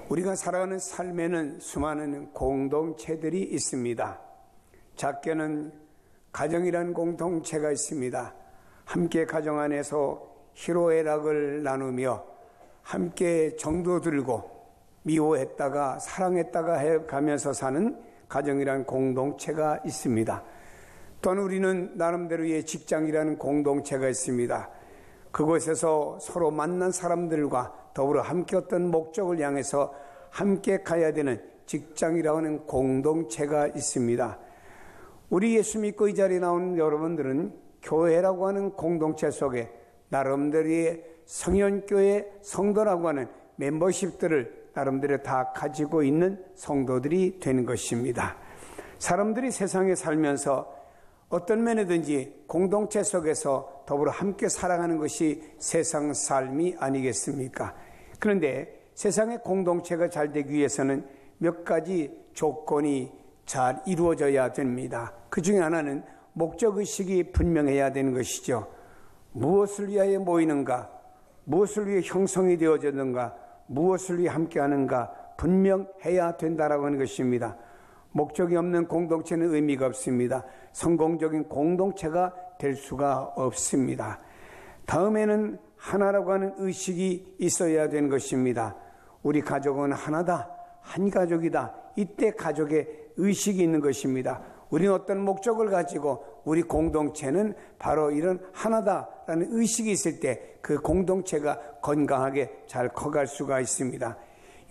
우리가 살아가는 삶에는 수많은 공동체들이 있습니다. 작게는 가정이라는 공동체가 있습니다. 함께 가정 안에서 희로애락을 나누며 함께 정도 들고 미워했다가 사랑했다가 해가면서 사는 가정이라는 공동체가 있습니다. 또한 우리는 나름대로의 직장이라는 공동체가 있습니다. 그곳에서 서로 만난 사람들과 더불어 함께 어떤 목적을 향해서 함께 가야 되는 직장이라고 하는 공동체가 있습니다. 우리 예수 믿고 이 자리에 나오는 여러분들은 교회라고 하는 공동체 속에 나름대로의 성현교회 성도라고 하는 멤버십들을 나름대로 다 가지고 있는 성도들이 되는 것입니다. 사람들이 세상에 살면서 어떤 면에든지 공동체 속에서 더불어 함께 살아가는 것이 세상 삶이 아니겠습니까? 그런데 세상의 공동체가 잘 되기 위해서는 몇 가지 조건이 잘 이루어져야 됩니다. 그 중에 하나는 목적의식이 분명해야 되는 것이죠. 무엇을 위하여 모이는가? 무엇을 위해 형성이 되어졌는가? 무엇을 위해 함께하는가? 분명해야 된다라고 하는 것입니다. 목적이 없는 공동체는 의미가 없습니다. 성공적인 공동체가 될 수가 없습니다. 다음에는 하나라고 하는 의식이 있어야 되는 것입니다. 우리 가족은 하나다, 한 가족이다. 이때 가족의 의식이 있는 것입니다. 우리는 어떤 목적을 가지고 우리 공동체는 바로 이런 하나다라는 의식이 있을 때 그 공동체가 건강하게 잘 커갈 수가 있습니다.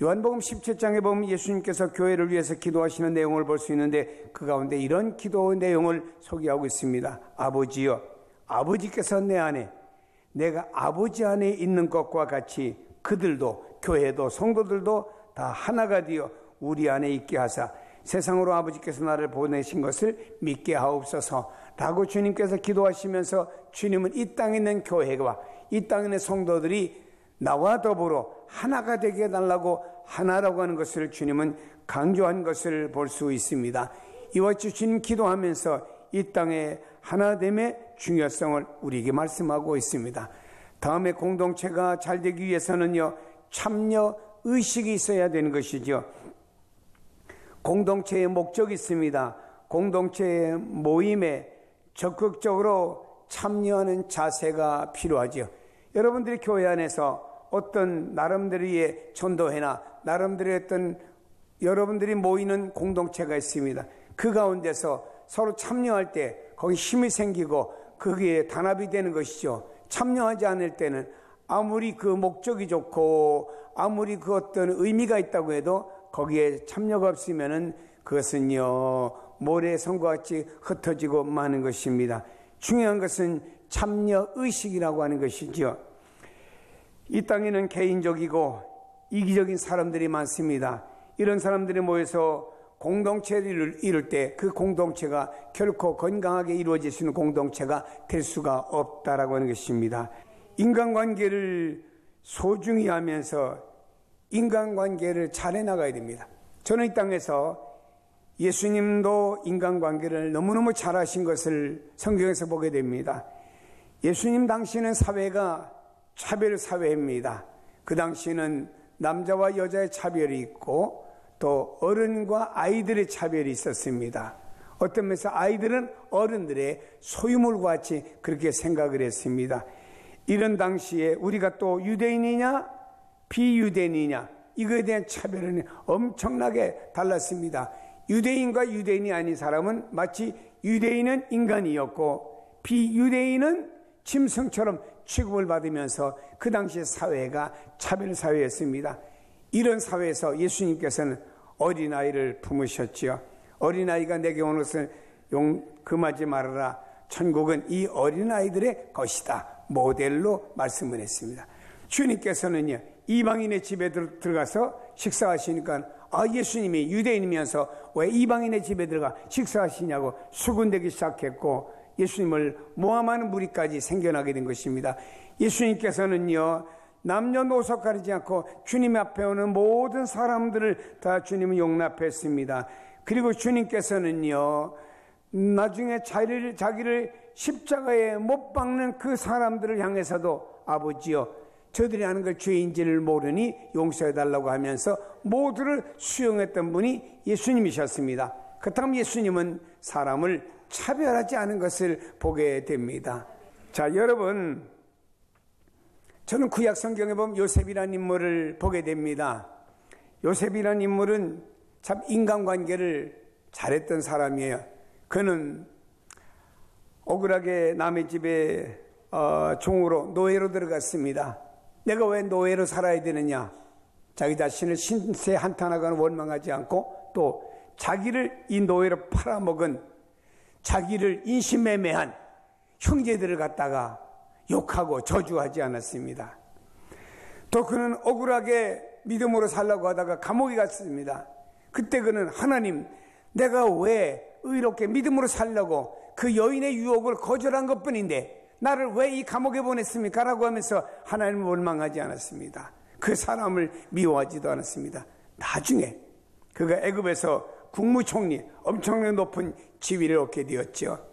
요한복음 17장에 보면 예수님께서 교회를 위해서 기도하시는 내용을 볼 수 있는데 그 가운데 이런 기도 내용을 소개하고 있습니다. 아버지여, 아버지께서 내 안에, 내가 아버지 안에 있는 것과 같이 그들도, 교회도, 성도들도 다 하나가 되어 우리 안에 있게 하사 세상으로 아버지께서 나를 보내신 것을 믿게 하옵소서 라고 주님께서 기도하시면서 주님은 이 땅에 있는 교회와 이 땅에 있는 성도들이 나와 더불어 하나가 되게 해달라고 하나라고 하는 것을 주님은 강조한 것을 볼 수 있습니다. 이와 같이 주님 기도하면서 이 땅의 하나됨의 중요성을 우리에게 말씀하고 있습니다. 다음에 공동체가 잘 되기 위해서는요, 참여 의식이 있어야 되는 것이죠. 공동체의 목적이 있습니다. 공동체의 모임에 적극적으로 참여하는 자세가 필요하죠. 여러분들이 교회 안에서 어떤 나름대로의 전도회나 나름대로의 어떤 여러분들이 모이는 공동체가 있습니다. 그 가운데서 서로 참여할 때 거기 힘이 생기고 거기에 단합이 되는 것이죠. 참여하지 않을 때는 아무리 그 목적이 좋고 아무리 그 어떤 의미가 있다고 해도 거기에 참여가 없으면은 그것은요 모래성과 같이 흩어지고 마는 것입니다. 중요한 것은 참여의식이라고 하는 것이죠. 이 땅에는 개인적이고 이기적인 사람들이 많습니다. 이런 사람들이 모여서 공동체를 이룰 때 그 공동체가 결코 건강하게 이루어질 수 있는 공동체가 될 수가 없다라고 하는 것입니다. 인간관계를 소중히 하면서 인간관계를 잘 해나가야 됩니다. 저는 이 땅에서 예수님도 인간관계를 너무너무 잘하신 것을 성경에서 보게 됩니다. 예수님 당시에는 사회가 차별사회입니다. 그 당시에는 남자와 여자의 차별이 있고 또 어른과 아이들의 차별이 있었습니다. 어떤 면에서 아이들은 어른들의 소유물과 같이 그렇게 생각을 했습니다. 이런 당시에 우리가 또 유대인이냐 비유대인이냐 이거에 대한 차별은 엄청나게 달랐습니다. 유대인과 유대인이 아닌 사람은 마치 유대인은 인간이었고 비유대인은 짐승처럼 취급을 받으면서 그 당시 사회가 차별사회였습니다. 이런 사회에서 예수님께서는 어린아이를 품으셨지요. 어린아이가 내게 오는 것을 금하지 말아라. 천국은 이 어린아이들의 것이다. 모델로 말씀을 했습니다. 주님께서는요, 이방인의 집에 들어가서 식사하시니까 예수님이 유대인이면서 왜 이방인의 집에 들어가 식사하시냐고 수군대기 시작했고 예수님을 모함하는 무리까지 생겨나게 된 것입니다. 예수님께서는요, 남녀노소 가리지 않고 주님 앞에 오는 모든 사람들을 다 주님은 용납했습니다. 그리고 주님께서는요, 나중에 자기를 십자가에 못 박는 그 사람들을 향해서도 아버지여 저들이 하는 걸 죄인지를 모르니 용서해달라고 하면서 모두를 수용했던 분이 예수님이셨습니다. 그렇다면 예수님은 사람을 차별하지 않은 것을 보게 됩니다. 자, 여러분, 저는 구약 성경에 보면 요셉이라는 인물을 보게 됩니다. 요셉이라는 인물은 참 인간관계를 잘했던 사람이에요. 그는 억울하게 남의 집에 종으로 노예로 들어갔습니다. 내가 왜 노예로 살아야 되느냐? 자기 자신을 신세 한탄하거나 원망하지 않고 또 자기를 이 노예로 팔아먹은 자기를 인신매매한 형제들을 갖다가 욕하고 저주하지 않았습니다. 또 그는 억울하게 믿음으로 살려고 하다가 감옥에 갔습니다. 그때 그는 하나님, 내가 왜 의롭게 믿음으로 살려고 그 여인의 유혹을 거절한 것뿐인데 나를 왜 이 감옥에 보냈습니까? 라고 하면서 하나님을 원망하지 않았습니다. 그 사람을 미워하지도 않았습니다. 나중에 그가 애굽에서 국무총리, 엄청나게 높은 지위를 얻게 되었죠.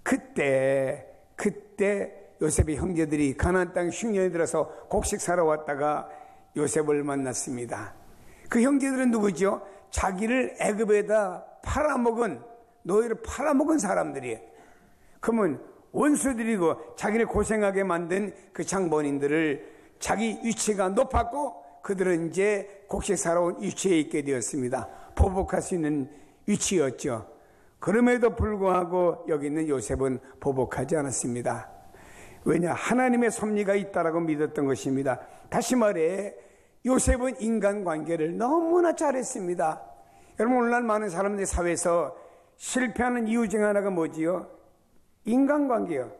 그때 요셉의 형제들이 가나안 땅 흉년에 들어서 곡식 사러 왔다가 요셉을 만났습니다. 그 형제들은 누구죠? 자기를 애굽에다 팔아먹은, 노예를 팔아먹은 사람들이에요. 그러면 원수들이고 자기를 고생하게 만든 그 장본인들을 자기 위치가 높았고 그들은 이제 곡식 사러 온 위치에 있게 되었습니다. 보복할 수 있는 위치였죠. 그럼에도 불구하고 여기 있는 요셉은 보복하지 않았습니다. 왜냐? 하나님의 섭리가 있다라고 믿었던 것입니다. 다시 말해 요셉은 인간관계를 너무나 잘했습니다. 여러분, 오늘날 많은 사람들이 사회에서 실패하는 이유 중 하나가 뭐지요? 인간관계요.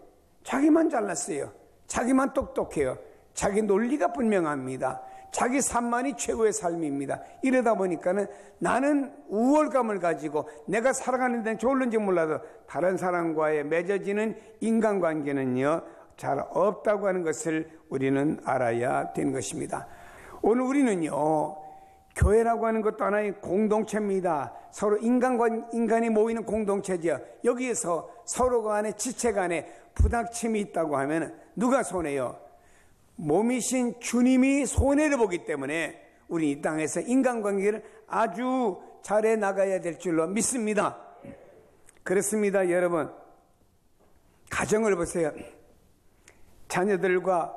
자기만 잘났어요. 자기만 똑똑해요. 자기 논리가 분명합니다. 자기 삶만이 최고의 삶입니다. 이러다 보니까는 나는 우월감을 가지고 내가 살아가는 데는 좋을는지 몰라도 다른 사람과의 맺어지는 인간관계는요, 잘 없다고 하는 것을 우리는 알아야 되는 것입니다. 오늘 우리는요, 교회라고 하는 것도 하나의 공동체입니다. 서로 인간이 모이는 공동체죠. 여기에서 서로 간에 지체 간에 부닥침이 있다고 하면 누가 손해요? 몸이신 주님이 손해를 보기 때문에 우리 이 땅에서 인간관계를 아주 잘해 나가야 될 줄로 믿습니다. 그렇습니다, 여러분. 가정을 보세요. 자녀들과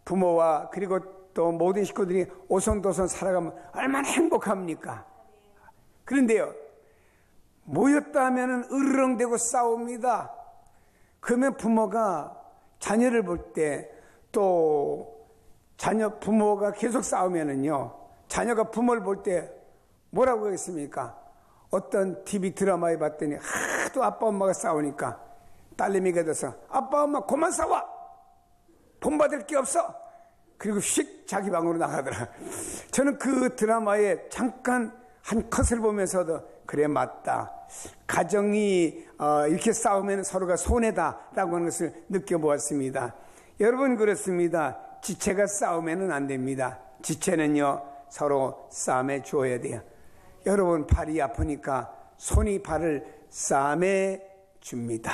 부모와 그리고 또 모든 식구들이 오손도손 살아가면 얼마나 행복합니까? 그런데요, 모였다 하면은 으르렁대고 싸웁니다. 그러면 부모가 자녀를 볼 때 또 부모가 계속 싸우면은요, 자녀가 부모를 볼 때 뭐라고 하겠습니까? 어떤 TV 드라마에 봤더니 하도 아빠 엄마가 싸우니까 딸내미가 돼서 아빠 엄마 그만 싸워! 본받을 게 없어! 그리고 휙 자기 방으로 나가더라. 저는 그 드라마에 잠깐 한 컷을 보면서도 그래, 맞다. 가정이 이렇게 싸우면 서로가 손해다라고 하는 것을 느껴보았습니다. 여러분, 그렇습니다. 지체가 싸우면 안 됩니다. 지체는요, 서로 싸움에 줘야 돼요. 여러분, 발이 아프니까 손이 발을 싸움에 줍니다.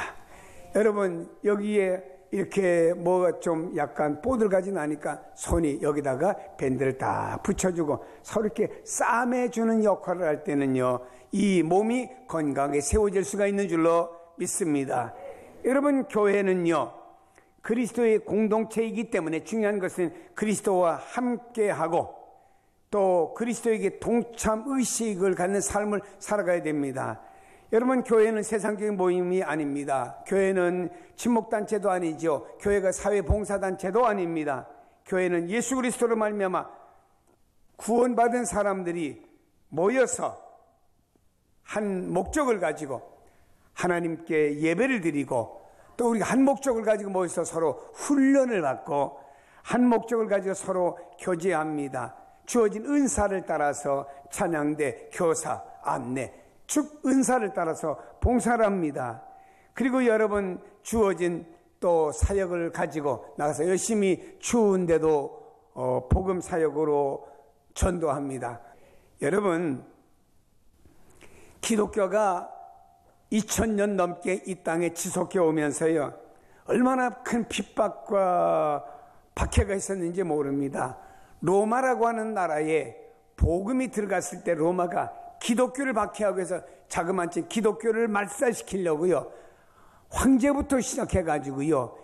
여러분, 여기에 이렇게 뭐가 좀 약간 뽀들가지 나니까 손이 여기다가 밴드를 다 붙여주고 서로 이렇게 싸매주는 역할을 할 때는요, 이 몸이 건강하게 세워질 수가 있는 줄로 믿습니다. 여러분, 교회는요, 그리스도의 공동체이기 때문에 중요한 것은 그리스도와 함께하고 또 그리스도에게 동참 의식을 갖는 삶을 살아가야 됩니다. 여러분, 교회는 세상적인 모임이 아닙니다. 교회는 친목단체도 아니죠. 교회가 사회봉사단체도 아닙니다. 교회는 예수 그리스도로 말미암아 구원받은 사람들이 모여서 한 목적을 가지고 하나님께 예배를 드리고 또 우리가 한 목적을 가지고 모여서 서로 훈련을 받고 한 목적을 가지고 서로 교제합니다. 주어진 은사를 따라서 찬양대, 교사, 안내, 즉 은사를 따라서 봉사를 합니다. 그리고 여러분, 주어진 또 사역을 가지고 나가서 열심히 추운데도 복음 사역으로 전도합니다. 여러분, 기독교가 2000년 넘게 이 땅에 지속해 오면서요, 얼마나 큰 핍박과 박해가 있었는지 모릅니다. 로마라고 하는 나라에 복음이 들어갔을 때 로마가 기독교를 박해하고 해서 자그마치 기독교를 말살시키려고요. 황제부터 시작해가지고요.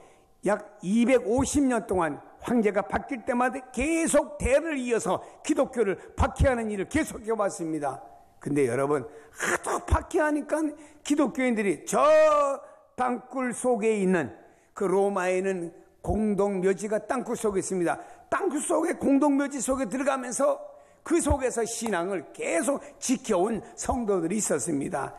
약 250년 동안 황제가 바뀔 때마다 계속 대를 이어서 기독교를 박해하는 일을 계속해 왔습니다. 근데 여러분, 하도 박해하니까 기독교인들이 저 땅굴 속에 있는 그 로마에는 공동묘지가 땅굴 속에 있습니다. 땅굴 속에 공동묘지 속에 들어가면서 그 속에서 신앙을 계속 지켜온 성도들이 있었습니다.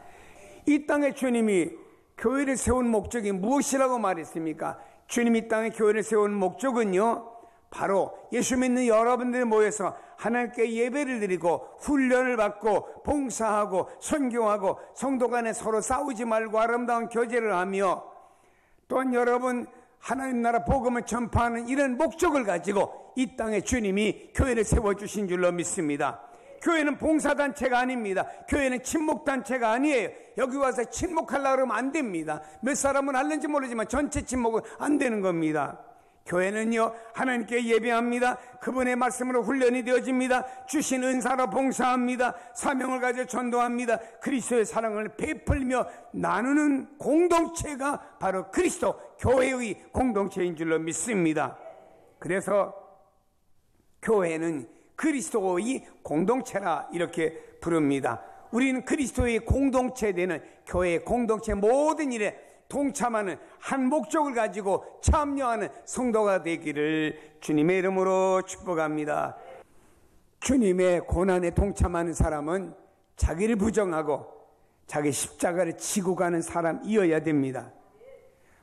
이 땅에 주님이 교회를 세운 목적이 무엇이라고 말했습니까? 주님이 이 땅에 교회를 세운 목적은요, 바로 예수 믿는 여러분들이 모여서 하나님께 예배를 드리고 훈련을 받고 봉사하고 선교하고 성도 간에 서로 싸우지 말고 아름다운 교제를 하며 또한 여러분 하나님 나라 복음을 전파하는 이런 목적을 가지고 이 땅에 주님이 교회를 세워주신 줄로 믿습니다. 교회는 봉사단체가 아닙니다. 교회는 친목단체가 아니에요. 여기 와서 친목하려고 그러면 안 됩니다. 몇 사람은 알는지 모르지만 전체 친목은 안 되는 겁니다. 교회는요, 하나님께 예배합니다. 그분의 말씀으로 훈련이 되어집니다. 주신 은사로 봉사합니다. 사명을 가져 전도합니다. 그리스도의 사랑을 베풀며 나누는 공동체가 바로 그리스도 교회의 공동체인 줄로 믿습니다. 그래서 교회는 그리스도의 공동체라 이렇게 부릅니다. 우리는 그리스도의 공동체 되는 교회의 공동체 모든 일에 동참하는 한 목적을 가지고 참여하는 성도가 되기를 주님의 이름으로 축복합니다. 주님의 고난에 동참하는 사람은 자기를 부정하고 자기 십자가를 지고 가는 사람이어야 됩니다.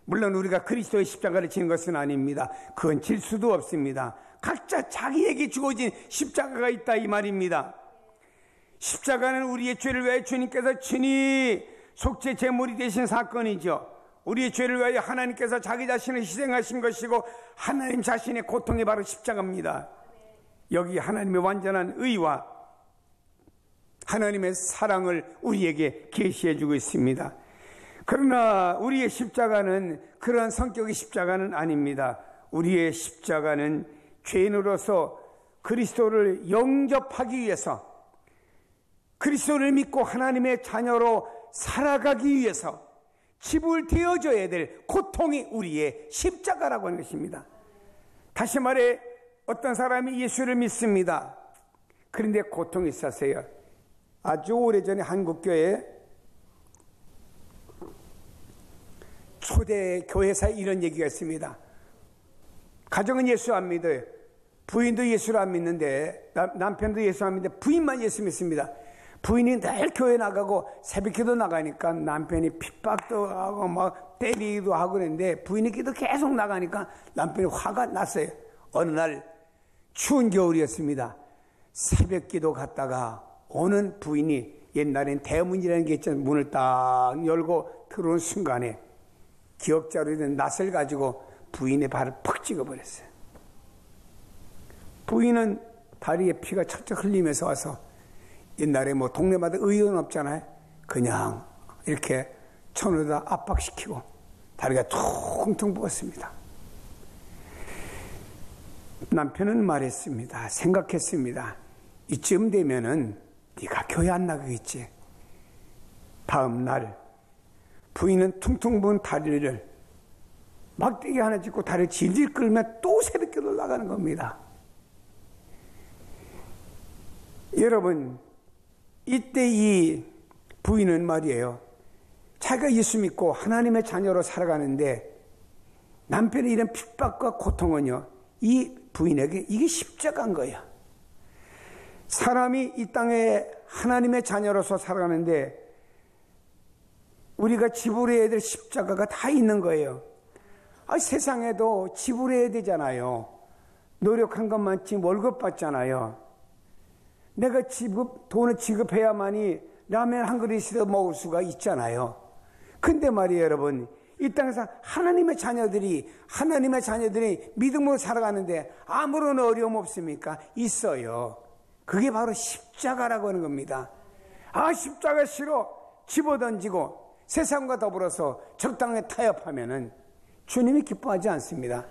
물론 우리가 그리스도의 십자가를 지는 것은 아닙니다. 그건 질 수도 없습니다. 각자 자기에게 주어진 십자가가 있다 이 말입니다. 십자가는 우리의 죄를 위하여 주님께서 친히 속죄 제물이 되신 사건이죠. 우리의 죄를 위하여 하나님께서 자기 자신을 희생하신 것이고 하나님 자신의 고통이 바로 십자가입니다. 여기 하나님의 완전한 의와 하나님의 사랑을 우리에게 계시해 주고 있습니다. 그러나 우리의 십자가는 그런 성격의 십자가는 아닙니다. 우리의 십자가는 죄인으로서 그리스도를 영접하기 위해서, 그리스도를 믿고 하나님의 자녀로 살아가기 위해서 지불되어져야 될 고통이 우리의 십자가라고 하는 것입니다. 다시 말해 어떤 사람이 예수를 믿습니다. 그런데 고통이 있었어요. 아주 오래전에 한국교회 초대 교회사에 이런 얘기가 있습니다. 가정은 예수 안 믿어요. 부인도 예수를 안 믿는데, 남편도 예수 안 믿는데 부인만 예수 믿습니다. 부인이 늘 교회 나가고 새벽기도 나가니까 남편이 핍박도 하고 막 때리기도 하고 그랬는데 부인이 기도 계속 나가니까 남편이 화가 났어요. 어느 날 추운 겨울이었습니다. 새벽기도 갔다가 오는 부인이, 옛날엔 대문이라는 게 있잖아요. 문을 딱 열고 들어오는 순간에 기억자로 된 낫을 가지고 부인의 발을 퍽 찍어버렸어요. 부인은 다리에 피가 척척 흘리면서 와서, 옛날에 뭐 동네마다 의원 없잖아요. 그냥 이렇게 천으로다 압박시키고 다리가 퉁퉁 부었습니다. 남편은 말했습니다. 생각했습니다. 이쯤 되면은 네가 교회 안 나가겠지. 다음 날 부인은 퉁퉁 부은 다리를 막대기 하나 짚고 다리를 질질 끌며 또 새벽기도 나가는 겁니다. 여러분, 이때 이 부인은 말이에요, 자기가 예수 믿고 하나님의 자녀로 살아가는데 남편의 이런 핍박과 고통은요, 이 부인에게 이게 십자가인 거예요. 사람이 이 땅에 하나님의 자녀로서 살아가는데 우리가 지불해야 될 십자가가 다 있는 거예요. 세상에도 지불해야 되잖아요. 노력한 것만치 월급 받잖아요. 내가 돈을 지급해야만이 라면 한 그릇이라도 먹을 수가 있잖아요. 근데 말이에요, 여러분, 이 땅에서 하나님의 자녀들이 믿음으로 살아가는데 아무런 어려움 없습니까? 있어요. 그게 바로 십자가라고 하는 겁니다. 십자가 싫어 집어던지고 세상과 더불어서 적당히 타협하면은 주님이 기뻐하지 않습니다.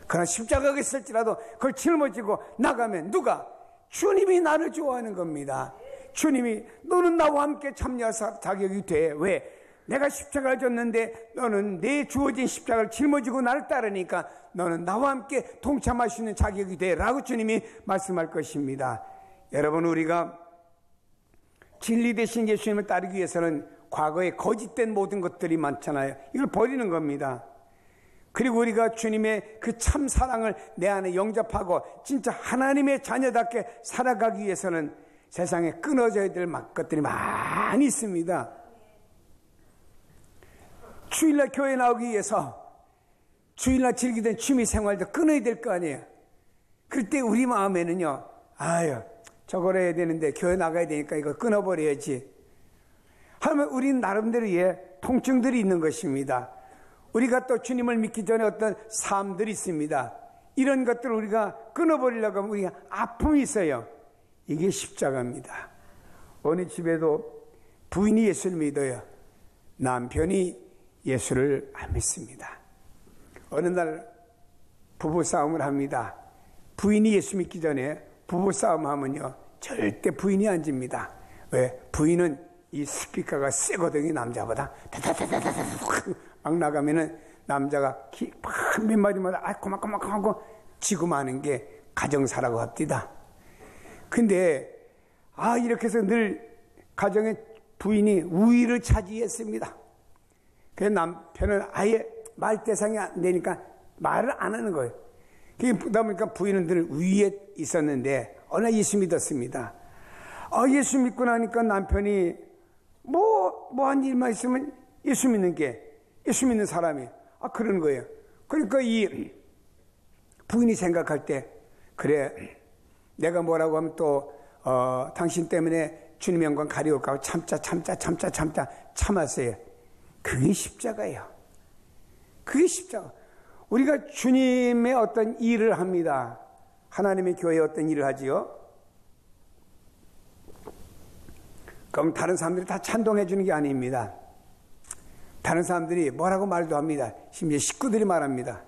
그러나 십자가가 있을지라도 그걸 짊어지고 나가면 누가? 주님이 나를 좋아하는 겁니다. 주님이 너는 나와 함께 참여할 자격이 돼. 왜? 내가 십자가를 졌는데 너는 내 주어진 십자가를 짊어지고 나를 따르니까 너는 나와 함께 동참할 수 있는 자격이 돼 라고 주님이 말씀할 것입니다. 여러분, 우리가 진리 되신 예수님을 따르기 위해서는 과거에 거짓된 모든 것들이 많잖아요. 이걸 버리는 겁니다. 그리고 우리가 주님의 그 참 사랑을 내 안에 영접하고 진짜 하나님의 자녀답게 살아가기 위해서는 세상에 끊어져야 될 것들이 많이 있습니다. 주일날 교회 나오기 위해서 주일날 즐기던 취미 생활도 끊어야 될 거 아니에요. 그럴 때 우리 마음에는요, 아유, 저걸 해야 되는데 교회 나가야 되니까 이거 끊어버려야지 하면 우리는 나름대로의 통증들이 있는 것입니다. 우리가 또 주님을 믿기 전에 어떤 삶들이 있습니다. 이런 것들을 우리가 끊어버리려고 하면 우리가 아픔이 있어요. 이게 십자가입니다. 어느 집에도 부인이 예수를 믿어요. 남편이 예수를 안 믿습니다. 어느 날 부부싸움을 합니다. 부인이 예수 믿기 전에 부부싸움 하면요, 절대 부인이 안 집니다. 왜? 부인은 이 스피커가 세거든요. 남자보다 막 나가면은 남자가 몇 마디마다 고맙고맙고 하고 지고 마는 게 가정사라고 합니다. 근데 이렇게 해서 늘 가정의 부인이 우위를 차지했습니다. 그래서 남편은 아예 말 대상이 안 되니까 말을 안 하는 거예요. 그러다 보니까 부인은 늘 위에 있었는데 어느 날 예수 믿었습니다. 예수 믿고 나니까 남편이 한 일만 있으면 예수 믿는 사람이 그런 거예요. 그러니까 이 부인이 생각할 때, 그래, 내가 뭐라고 하면 또 당신 때문에 주님의 영광 가리울까 하고 참았어요. 그게 십자가예요. 그게 십자가. 우리가 주님의 어떤 일을 합니다. 하나님의 교회에 어떤 일을 하지요? 그럼 다른 사람들이 다 찬동해 주는 게 아닙니다. 다른 사람들이 뭐라고 말도 합니다. 심지어 식구들이 말합니다.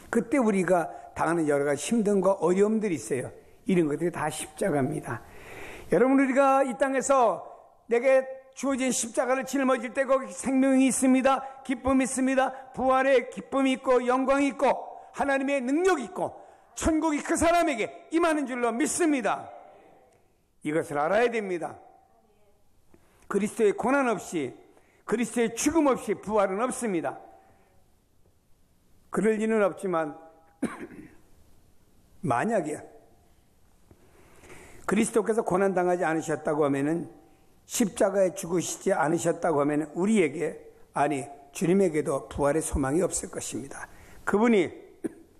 그때 우리가 당하는 여러 가지 힘든 거 어려움들이 있어요. 이런 것들이 다 십자가입니다. 여러분, 우리가 이 땅에서 내게 주어진 십자가를 짊어질 때 거기 생명이 있습니다. 기쁨이 있습니다. 부활의 기쁨이 있고 영광이 있고 하나님의 능력이 있고 천국이 그 사람에게 임하는 줄로 믿습니다. 이것을 알아야 됩니다. 그리스도의 고난 없이, 그리스도의 죽음 없이 부활은 없습니다. 그럴 리는 없지만 만약에 그리스도께서 고난당하지 않으셨다고 하면은, 십자가에 죽으시지 않으셨다고 하면 우리에게, 아니 주님에게도 부활의 소망이 없을 것입니다. 그분이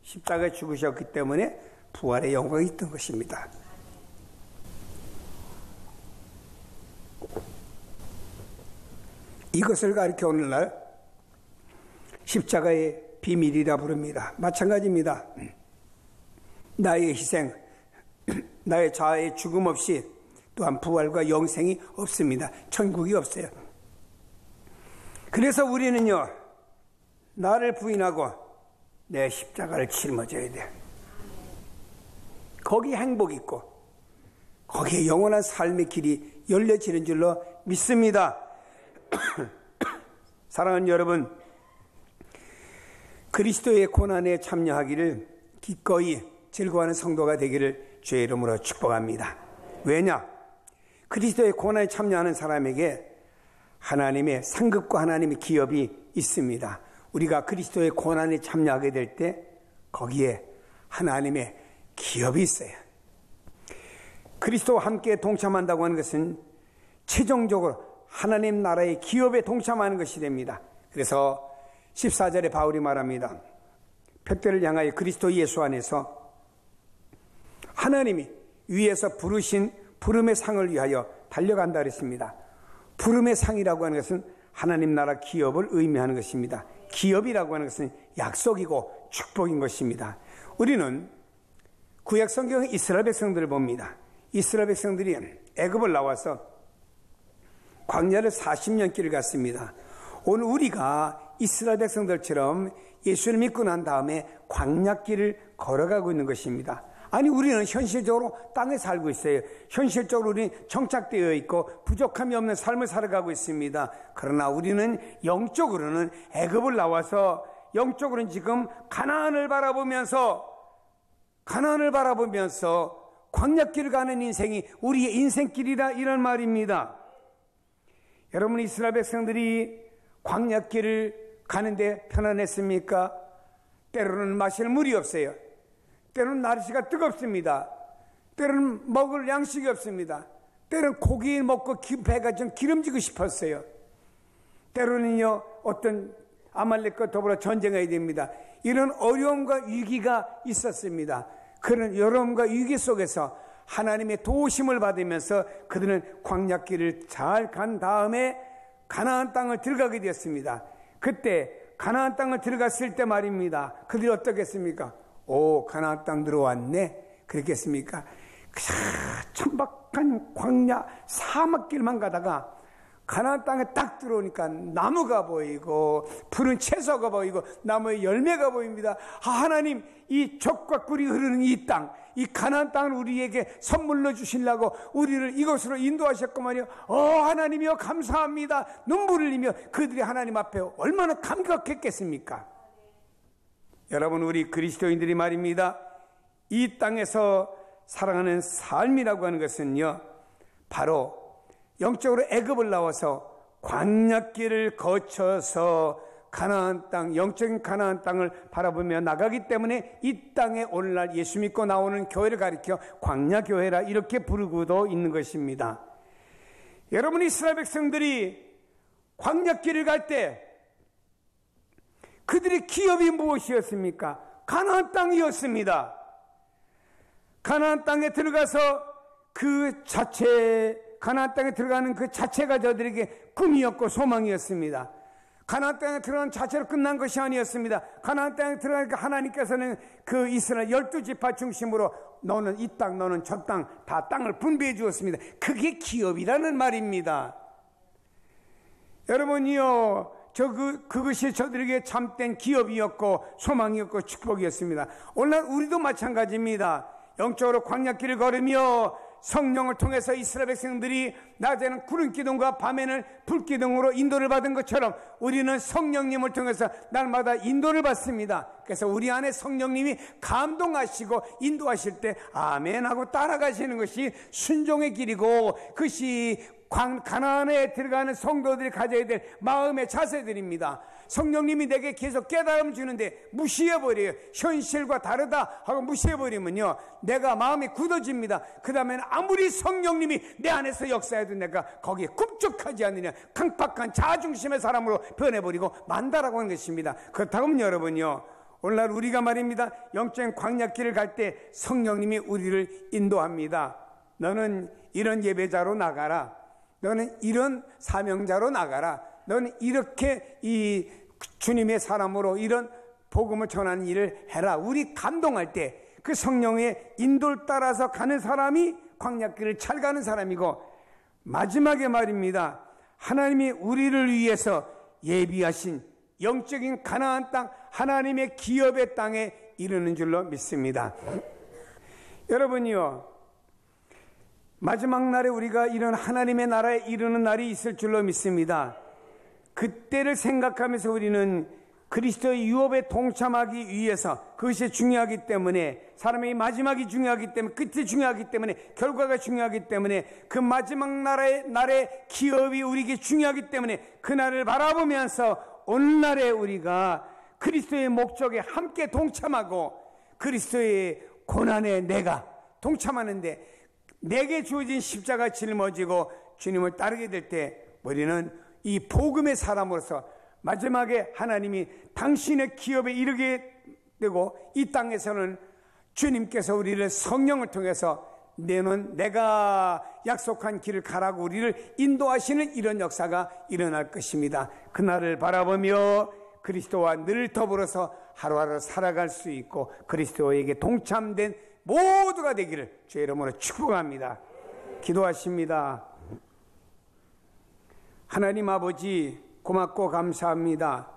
십자가에 죽으셨기 때문에 부활의 영광이 있던 것입니다. 이것을 가리켜 오늘날 십자가의 비밀이라 부릅니다. 마찬가지입니다. 나의 희생, 나의 자아의 죽음 없이 또한 부활과 영생이 없습니다. 천국이 없어요. 그래서 우리는요, 나를 부인하고 내 십자가를 짊어져야 돼. 거기에 행복이 있고 거기에 영원한 삶의 길이 열려지는 줄로 믿습니다. 사랑하는 여러분, 그리스도의 고난에 참여하기를 기꺼이 즐거워하는 성도가 되기를 주의 이름으로 축복합니다. 왜냐? 그리스도의 고난에 참여하는 사람에게 하나님의 상급과 하나님의 기업이 있습니다. 우리가 그리스도의 고난에 참여하게 될 때 거기에 하나님의 기업이 있어요. 그리스도와 함께 동참한다고 하는 것은 최종적으로 하나님 나라의 기업에 동참하는 것이 됩니다. 그래서 14절에 바울이 말합니다. 벽대를 향하여 그리스도 예수 안에서 하나님이 위에서 부르신 부름의 상을 위하여 달려간다 그랬습니다. 부름의 상이라고 하는 것은 하나님 나라 기업을 의미하는 것입니다. 기업이라고 하는 것은 약속이고 축복인 것입니다. 우리는 구약 성경의 이스라엘 백성들을 봅니다. 이스라엘 백성들이 애굽을 나와서 광야를 40년 길을 갔습니다. 오늘 우리가 이스라엘 백성들처럼 예수를 믿고 난 다음에 광야길을 걸어가고 있는 것입니다. 아니, 우리는 현실적으로 땅에 살고 있어요. 현실적으로 우리는 정착되어 있고 부족함이 없는 삶을 살아가고 있습니다. 그러나 우리는 영적으로는 애굽을 나와서 영적으로는 지금 가나안을 바라보면서 광야길을 가는 인생이 우리의 인생길이라, 이런 말입니다. 여러분, 이스라엘 백성들이 광야길을 가는데 편안했습니까? 때로는 마실 물이 없어요. 때로는 날씨가 뜨겁습니다. 때로는 먹을 양식이 없습니다. 때로는 고기 먹고 배가 좀 기름지고 싶었어요. 때로는요, 어떤 아말렉과 더불어 전쟁해야 됩니다. 이런 어려움과 위기가 있었습니다. 그런 어려움과 위기 속에서 하나님의 도우심을 받으면서 그들은 광야길을 잘 간 다음에 가나안 땅을 들어가게 되었습니다. 그때 가나안 땅을 들어갔을 때 말입니다. 그들이 어떻겠습니까? 오, 가나안 땅 들어왔네, 그랬겠습니까? 천박한 광야 사막길만 가다가 가나안 땅에 딱 들어오니까 나무가 보이고 푸른 채소가 보이고 나무의 열매가 보입니다. 하나님, 이 젖과 꿀이 흐르는 이 땅, 이 가나안 땅을 우리에게 선물로 주시려고 우리를 이곳으로 인도하셨구만요. 하나님이여 감사합니다. 눈물을 흘리며 그들이 하나님 앞에 얼마나 감격했겠습니까? 여러분, 우리 그리스도인들이 말입니다, 이 땅에서 살아가는 삶이라고 하는 것은요, 바로 영적으로 애굽을 나와서 광야길을 거쳐서 가나안 땅, 영적인 가나안 땅을 바라보며 나가기 때문에 이 땅에 오늘날 예수 믿고 나오는 교회를 가리켜 광야교회라 이렇게 부르고도 있는 것입니다. 여러분, 이스라엘 백성들이 광야길을 갈 때 그들의 기업이 무엇이었습니까? 가나안 땅이었습니다. 가나안 땅에 들어가서 가나안 땅에 들어가는 그 자체가 저들에게 꿈이었고 소망이었습니다. 가나안 땅에 들어가는 자체로 끝난 것이 아니었습니다. 가나안 땅에 들어가니까 하나님께서는 그 이스라엘 12지파 중심으로 너는 이 땅, 너는 저 땅, 다 땅을 분배해 주었습니다. 그게 기업이라는 말입니다. 여러분이요, 그것이 저들에게 참된 기업이었고 소망이었고 축복이었습니다. 오늘 우리도 마찬가지입니다. 영적으로 광야길을 걸으며 성령을 통해서 이스라엘 백성들이 낮에는 구름 기둥과 밤에는 불 기둥으로 인도를 받은 것처럼 우리는 성령님을 통해서 날마다 인도를 받습니다. 그래서 우리 안에 성령님이 감동하시고 인도하실 때 아멘 하고 따라가시는 것이 순종의 길이고, 그것이 가나안에 들어가는 성도들이 가져야 될 마음의 자세들입니다. 성령님이 내게 계속 깨달음 주는데 무시해버려요. 현실과 다르다 하고 무시해버리면요, 내가 마음이 굳어집니다. 그 다음에는 아무리 성령님이 내 안에서 역사해도 내가 거기에 꿈쩍하지 않느냐, 강팍한 자중심의 사람으로 변해버리고 만다라고 하는 것입니다. 그렇다면 여러분요, 오늘날 우리가 말입니다, 영적인 광야길을 갈 때 성령님이 우리를 인도합니다. 너는 이런 예배자로 나가라. 너는 이런 사명자로 나가라. 너는 이렇게 이 주님의 사람으로 이런 복음을 전하는 일을 해라. 우리 감동할 때 그 성령의 인도를 따라서 가는 사람이 광야길을 잘 가는 사람이고, 마지막에 말입니다, 하나님이 우리를 위해서 예비하신 영적인 가나안 땅, 하나님의 기업의 땅에 이르는 줄로 믿습니다. 여러분이요, 마지막 날에 우리가 이런 하나님의 나라에 이르는 날이 있을 줄로 믿습니다. 그때를 생각하면서 우리는 그리스도의 유업에 동참하기 위해서, 그것이 중요하기 때문에, 사람의 마지막이 중요하기 때문에, 끝이 중요하기 때문에, 결과가 중요하기 때문에, 그 마지막 날의 기업이 우리에게 중요하기 때문에 그날을 바라보면서 오늘날에 우리가 그리스도의 목적에 함께 동참하고 그리스도의 고난에 내가 동참하는데, 내게 주어진 십자가 짊어지고 주님을 따르게 될 때 우리는 이 복음의 사람으로서 마지막에 하나님이 당신의 기업에 이르게 되고, 이 땅에서는 주님께서 우리를 성령을 통해서 너는 내가 약속한 길을 가라고 우리를 인도하시는 이런 역사가 일어날 것입니다. 그날을 바라보며 그리스도와 늘 더불어서 하루하루 살아갈 수 있고 그리스도에게 동참된 모두가 되기를 주의 이름으로 축복합니다. 기도하십니다. 하나님 아버지, 고맙고 감사합니다.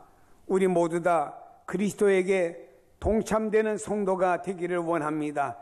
우리 모두 다 그리스도에게 동참되는 성도가 되기를 원합니다.